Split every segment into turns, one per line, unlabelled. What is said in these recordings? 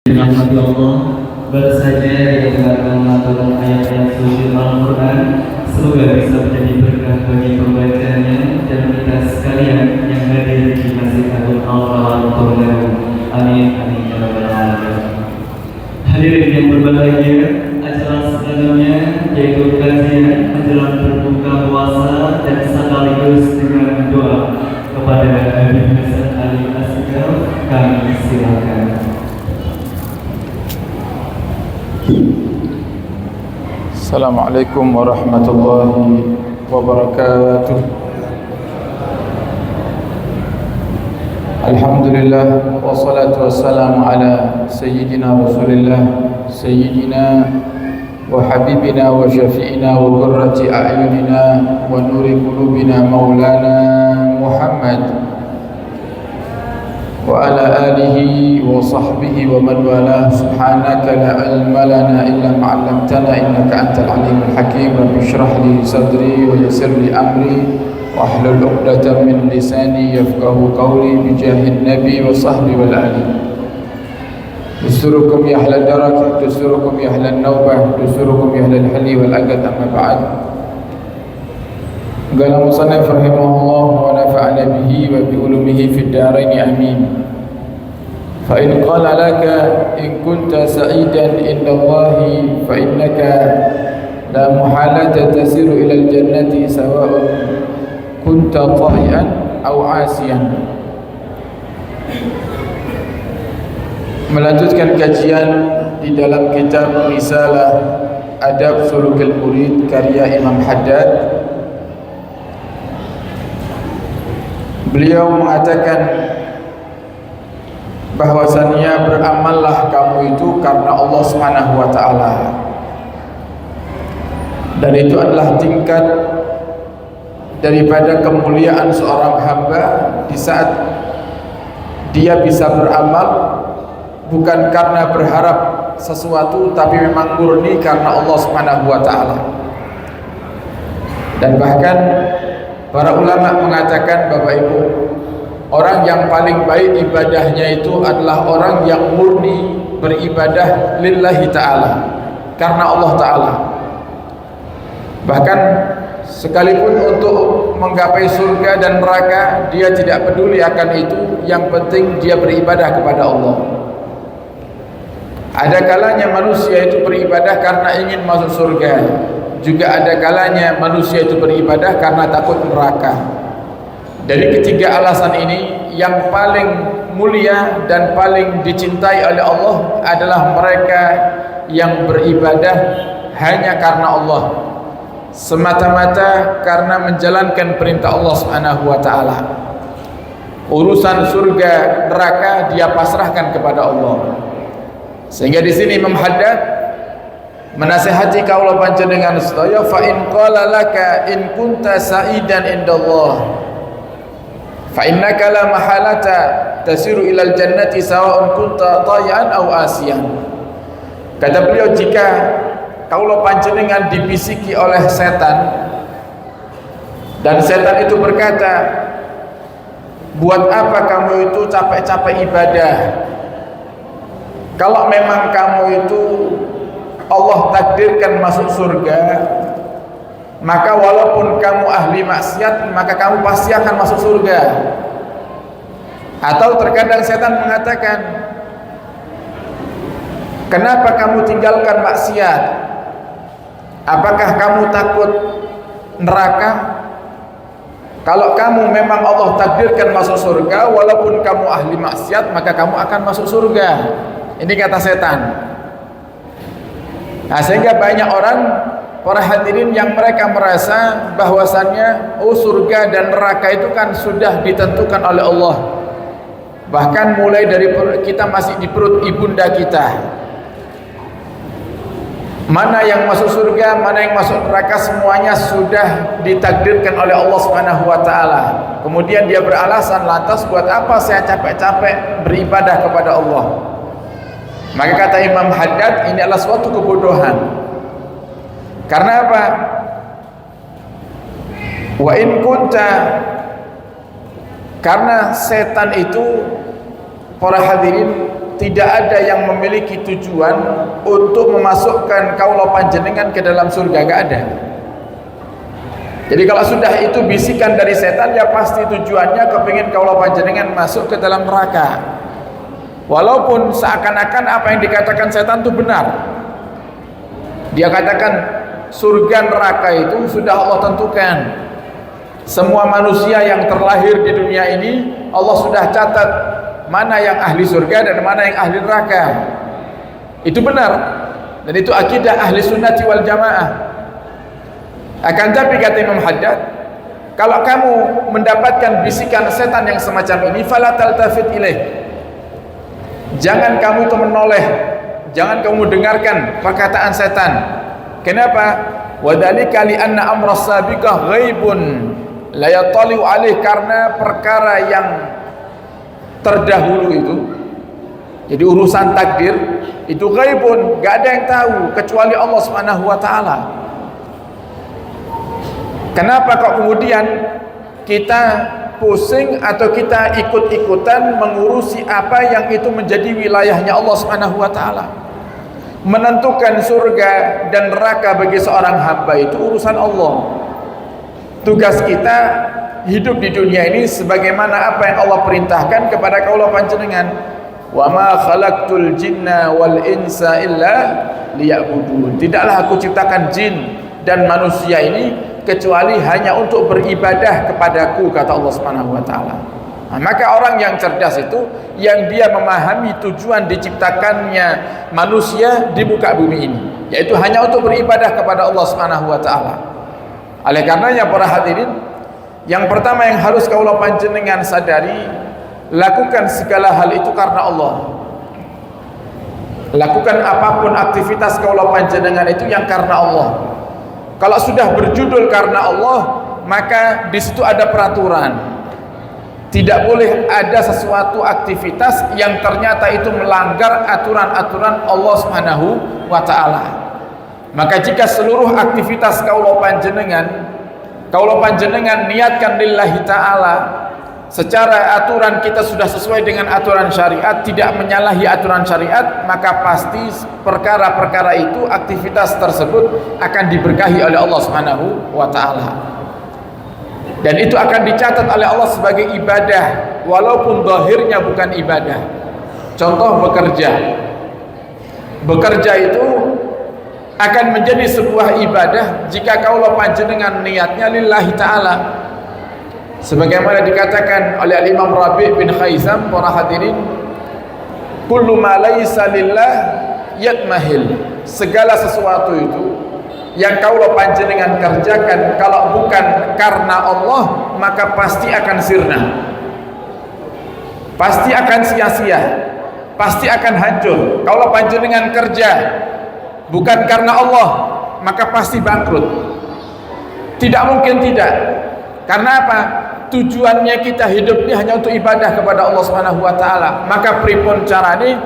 Dirahmati Allah, baru saja didengarkan lantunan ayat-ayat suci Al-Quran. Semoga bisa menjadi berkah bagi pembacanya dan kita sekalian yang hadir di Masjid Agung Al-Fatihah. Amin amin ya rabbal alamin. Hadirin yang berbahagia, acara selanjutnya yaitu kajian menjelang berbuka puasa dan sekaligus dengan doa kepada Habib Hasan Ali Asghar. Kami silakan.
Assalamualaikum warahmatullahi wabarakatuh. Alhamdulillah wassalatu wassalamu ala sayyidina Rasulillah sayyidina wa habibina wa syafi'ina wa qurrati a'yunina wa nuri qulubina maulana Muhammad wa ala alihi wa sahbihi wa man walah. Subhanaka la ilma lana illa ma 'allamtana innaka antal alimul hakim. Rabbi shrah li sadri wa yassir li amri wa hlul 'uqdatam min lisani yafqahu qawli bi jahid nabi wa sahbi wal ali. Dusurukum ya ahlal darak, dusurukum ya ahlal nawbah, dusurukum ya ahlal hali wal agad. Amma ba'd. Qala musannif rahimahullah wa nafa'ana bihi wa bi ulumihi fid darain amin. Fa in qala laka in kunta sa'idan indallahi fa innaka la muhalata tasiru ila al-jannati sawa'un kunta ta'ian aw 'asiyan. Melanjutkan kajian di dalam kitab Risalah Adab Sulukul Murid karya Imam Haddad. Beliau mengatakan bahwasannya beramallah kamu itu karena Allah Subhanahu wa taala. Dan itu adalah tingkat daripada kemuliaan seorang hamba di saat dia bisa beramal bukan karena berharap sesuatu tapi memang murni karena Allah Subhanahu wa taala. Dan bahkan para ulama mengatakan, Bapak Ibu, orang yang paling baik ibadahnya itu adalah orang yang murni beribadah lillahi ta'ala, karena Allah ta'ala. Bahkan sekalipun untuk menggapai surga dan neraka, dia tidak peduli akan itu. Yang penting dia beribadah kepada Allah. Ada kalanya manusia itu beribadah karena ingin masuk surga, juga ada kalanya manusia itu beribadah karena takut neraka. Dari ketiga alasan ini, yang paling mulia dan paling dicintai oleh Allah adalah mereka yang beribadah hanya karena Allah, semata-mata karena menjalankan perintah Allah Subhanahu wa taala. Urusan surga neraka dia pasrahkan kepada Allah. Sehingga di sini Imam Haddad menasihati kaula panjenengan sedaya, fa in qala laka in kunta sa'idan indallah fa innaka la mahalata tasiru ilal jannati sawa'un kunta ta'ian aw asiyan. Kata beliau, jika kaula panjenengan dibisiki oleh setan dan setan itu berkata, buat apa kamu itu capek-capek ibadah kalau memang kamu itu Allah takdirkan masuk surga, maka walaupun kamu ahli maksiat, maka kamu pasti akan masuk surga. Atau terkadang setan mengatakan, kenapa kamu tinggalkan maksiat? Apakah kamu takut neraka? Kalau kamu memang Allah takdirkan masuk surga, walaupun kamu ahli maksiat, maka kamu akan masuk surga. Ini kata setan. Nah, sehingga banyak orang, para hadirin, yang mereka merasa bahwasannya surga dan neraka itu kan sudah ditentukan oleh Allah. Bahkan mulai dari kita masih di perut ibunda kita, mana yang masuk surga, mana yang masuk neraka, semuanya sudah ditakdirkan oleh Allah Subhanahu wa taala. Kemudian dia beralasan, lantas buat apa saya capek-capek beribadah kepada Allah? Maka kata Imam Haddad, ini adalah suatu kebodohan. Karena apa? Wa in kunta, karena setan itu, para hadirin, tidak ada yang memiliki tujuan untuk memasukkan kaula panjenengan ke dalam surga, enggak ada. Jadi kalau sudah itu bisikan dari setan, ya pasti tujuannya kepingin kaula panjenengan masuk ke dalam neraka. Walaupun seakan-akan apa yang dikatakan setan itu benar. Dia katakan surga neraka itu sudah Allah tentukan. Semua manusia yang terlahir di dunia ini Allah sudah catat mana yang ahli surga dan mana yang ahli neraka. Itu benar. Dan itu akidah ahli sunnati wal jamaah. Akan tapi kata Imam Haddad, kalau kamu mendapatkan bisikan setan yang semacam ini, fala taltafit ilaih. Jangan kamu itu menoleh, jangan kamu dengarkan perkataan setan. Kenapa? Wadzalika li anna amra sabiqah ghaibun la yatali'u alaih, karena perkara yang terdahulu itu, jadi urusan takdir itu ghaibun, enggak ada yang tahu kecuali Allah Subhanahu wa taala. Kenapa kok kemudian kita pusing atau kita ikut-ikutan mengurusi apa yang itu menjadi wilayahnya Allah Subhanahu wa taala? Menentukan surga dan neraka bagi seorang hamba itu urusan Allah. Tugas kita hidup di dunia ini sebagaimana apa yang Allah perintahkan kepada kaula panjenengan. Wa ma khalaqtul jinna wal insa illa liya'budun. Tidaklah aku ciptakan jin dan manusia ini kecuali hanya untuk beribadah kepadaku, kata Allah Subhanahu wa taala. Nah, maka orang yang cerdas itu yang dia memahami tujuan diciptakannya manusia di muka bumi ini, yaitu hanya untuk beribadah kepada Allah Subhanahu wa taala. Oleh karenanya para hadirin, yang pertama yang harus kaula panjenengan sadari, lakukan segala hal itu karena Allah. Lakukan apapun aktivitas kaula panjenengan itu yang karena Allah. Kalau sudah berjudul karena Allah, maka di situ ada peraturan. Tidak boleh ada sesuatu aktivitas yang ternyata itu melanggar aturan-aturan Allah Subhanahu wa taala. Maka jika seluruh aktivitas kaula panjenengan niatkan lillahi taala, secara aturan kita sudah sesuai dengan aturan syariat, tidak menyalahi aturan syariat, maka pasti perkara-perkara itu, aktivitas tersebut akan diberkahi oleh Allah Subhanahu wa taala. Dan itu akan dicatat oleh Allah sebagai ibadah walaupun zahirnya bukan ibadah. Contoh bekerja. Bekerja itu akan menjadi sebuah ibadah jika kaula panjenengan niatnya lillahi taala. Sebagaimana dikatakan oleh Imam Rabi' bin Khaisam, para hadirin, kullu ma laysa lillah yatmahil. Segala sesuatu itu yang kaulah panjenengan kerjakan kalau bukan karena Allah, maka pasti akan sirna, pasti akan sia-sia, pasti akan hancur. Kaulah panjenengan kerja bukan karena Allah, maka pasti bangkrut. Tidak mungkin tidak. Karena apa? Tujuannya kita hidup ini hanya untuk ibadah kepada Allah Subhanahu wa taala. Maka pripun carane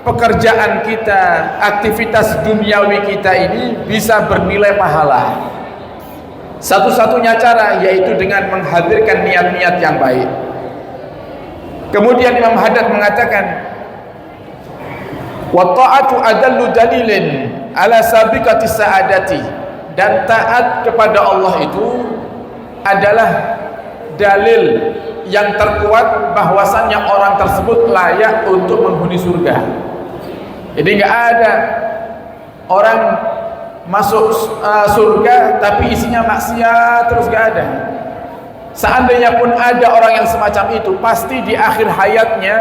pekerjaan kita, aktivitas duniawi kita ini bisa bernilai pahala? Satu-satunya cara yaitu dengan menghadirkan niat-niat yang baik. Kemudian Imam Haddad mengatakan, wa ta'atu adallu dalilin ala sabiqati sa'adati, dan taat kepada Allah itu adalah dalil yang terkuat bahwasannya orang tersebut layak untuk menghuni surga. Jadi nggak ada orang masuk surga tapi isinya maksiat terus, nggak ada. Seandainya pun ada orang yang semacam itu, pasti di akhir hayatnya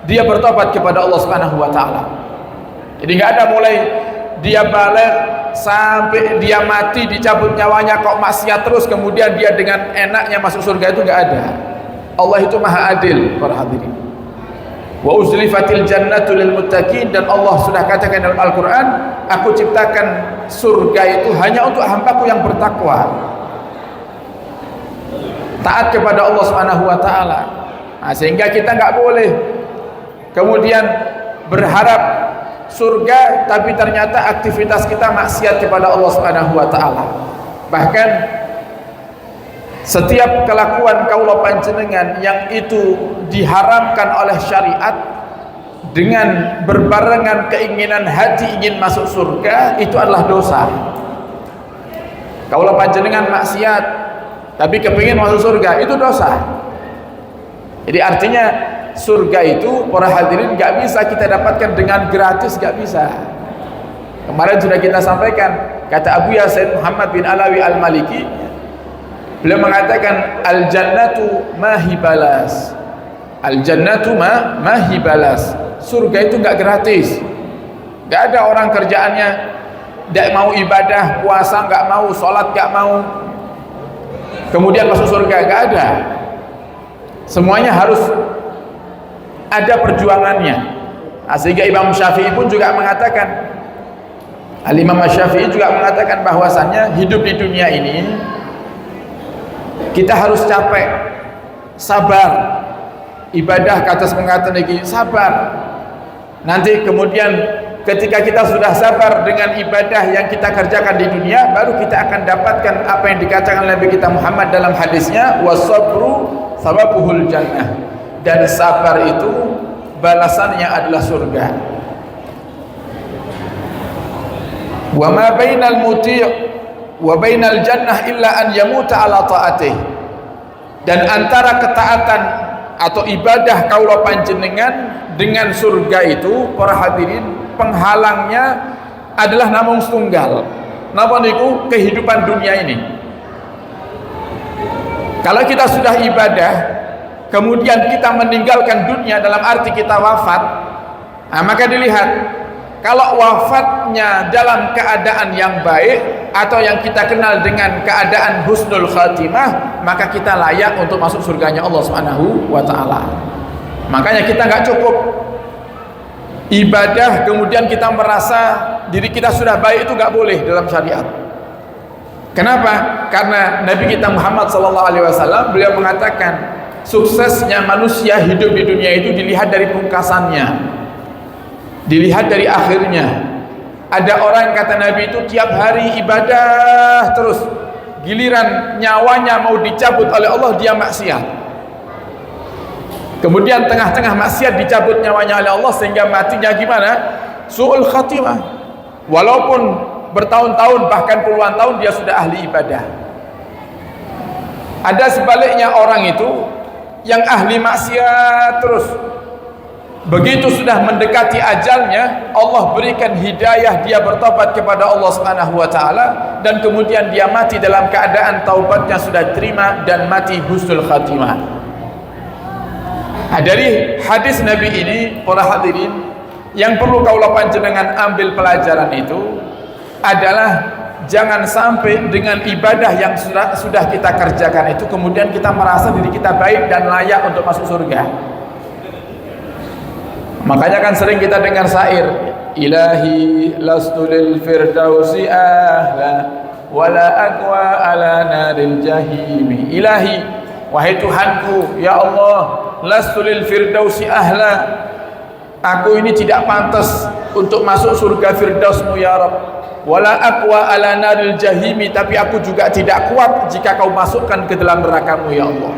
dia bertobat kepada Allah Subhanahu wa taala. Jadi nggak ada mulai dia balik sampai dia mati dicabut nyawanya kok maksiat terus kemudian dia dengan enaknya masuk surga, itu nggak ada. Allah itu maha adil, para hadirin. Wa uzlifatil jannatu lil muttaqin, dan Allah sudah katakan dalam Al-Qur'an, aku ciptakan surga itu hanya untuk hambaku yang bertakwa, taat kepada Allah Subhanahu wa taala. Nah, sehingga kita nggak boleh kemudian berharap surga tapi ternyata aktivitas kita maksiat kepada Allah Subhanahu wa taala. Bahkan setiap kelakuan kaula panjenengan yang itu diharamkan oleh syariat, dengan berbarengan keinginan hati ingin masuk surga, itu adalah dosa. Kalau panjenengan maksiat tapi kepingin masuk surga, itu dosa. Jadi artinya surga itu para hadirin gak bisa kita dapatkan dengan gratis, gak bisa. Kemarin sudah kita sampaikan, kata Abu Yasin Muhammad bin Alawi Al-Maliki, beliau mengatakan al-jannatu mahibalas. Al-jannatu mahibalas. Surga itu enggak gratis. Enggak ada orang kerjaannya enggak mau ibadah, puasa enggak mau, sholat enggak mau, kemudian masuk surga, enggak ada. Semuanya harus ada perjuangannya. Sehingga Imam Syafi'i pun juga mengatakan, Al-Imam Syafi'i juga mengatakan bahwasannya hidup di dunia ini kita harus capek, sabar. Ibadah ke atas pengatakan lagi sabar. Nanti kemudian ketika kita sudah sabar dengan ibadah yang kita kerjakan di dunia, baru kita akan dapatkan apa yang dikatakan oleh Nabi kita Muhammad dalam hadisnya, wasabru sababuhul jannah. Dan sabar itu balasannya adalah surga. Wa ma bainal muti' wa bainal jannah illa an yamuta ala ta'atih. Dan antara ketaatan atau ibadah kaula panjenengan dengan surga itu, para hadirin, penghalangnya adalah namung setunggal. Napa niku? Kehidupan dunia ini. Kalau kita sudah ibadah, kemudian kita meninggalkan dunia dalam arti kita wafat, maka dilihat, kalau wafatnya dalam keadaan yang baik atau yang kita kenal dengan keadaan husnul khatimah, maka kita layak untuk masuk surganya Allah Subhanahu wa taala. Makanya kita nggak cukup ibadah kemudian kita merasa diri kita sudah baik, itu nggak boleh dalam syariat. Kenapa? Karena Nabi kita Muhammad SAW beliau mengatakan suksesnya manusia hidup di dunia itu dilihat dari pungkasannya, dilihat dari akhirnya. Ada orang kata Nabi itu tiap hari ibadah terus, giliran nyawanya mau dicabut oleh Allah dia maksiat. Kemudian tengah-tengah maksiat dicabut nyawanya oleh Allah sehingga matinya gimana? Su'ul khatimah. Walaupun bertahun-tahun bahkan puluhan tahun dia sudah ahli ibadah. Ada sebaliknya orang itu yang ahli maksiat terus. Begitu sudah mendekati ajalnya, Allah berikan hidayah, dia bertobat kepada Allah Subhanahu wa taala, dan kemudian dia mati dalam keadaan taubatnya sudah terima dan mati husnul khatimah. Dari hadis Nabi ini, para hadirin, yang perlu kaula panjenengan ambil pelajaran itu adalah jangan sampai dengan ibadah yang sudah kita kerjakan itu kemudian kita merasa diri kita baik dan layak untuk masuk surga. Makanya kan sering kita dengar syair, ilahi lastu lil firdausi ahla wala aqwa ala naril jahimi. Ilahi, wahai Tuhanku, ya Allah, lastu lil firdausi ahla, aku ini tidak pantas untuk masuk surga firdausmu ya Rabb. Wala aqwa ala naril jahimi, tapi aku juga tidak kuat jika kau masukkan ke dalam neraka-Mu ya Allah.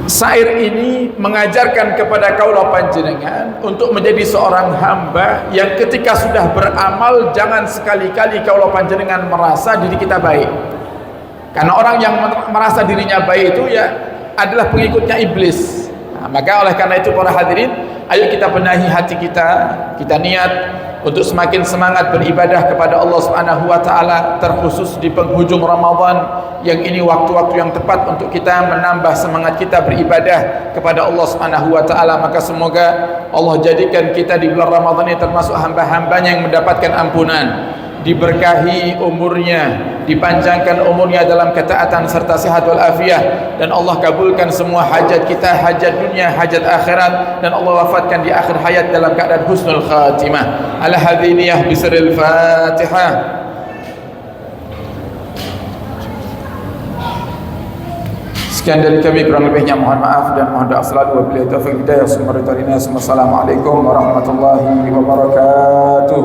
Syair ini mengajarkan kepada kaula panjenengan untuk menjadi seorang hamba yang ketika sudah beramal jangan sekali-kali kaula panjenengan merasa diri kita baik. Karena orang yang merasa dirinya baik itu ya adalah pengikutnya iblis. Maka oleh karena itu para hadirin, ayo kita benahi hati kita niat untuk semakin semangat beribadah kepada Allah Subhanahu wa taala, terkhusus di penghujung Ramadan yang ini waktu-waktu yang tepat untuk kita menambah semangat kita beribadah kepada Allah Subhanahu wa taala. Maka semoga Allah jadikan kita di bulan Ramadan ini termasuk hamba-hambanya yang mendapatkan ampunan, diberkahi umurnya, dipanjangkan umurnya dalam ketaatan serta sehat wal afiah, dan Allah kabulkan semua hajat kita, hajat dunia, hajat akhirat, dan Allah wafatkan di akhir hayat dalam keadaan husnul khatimah. Ala hadhiniyah bisril Fatihah. Sekian dari kami, kurang lebihnya mohon maaf dan mohon doa selalu. Wabillahi taufiq hidayah. Assalamualaikum warahmatullahi wabarakatuh.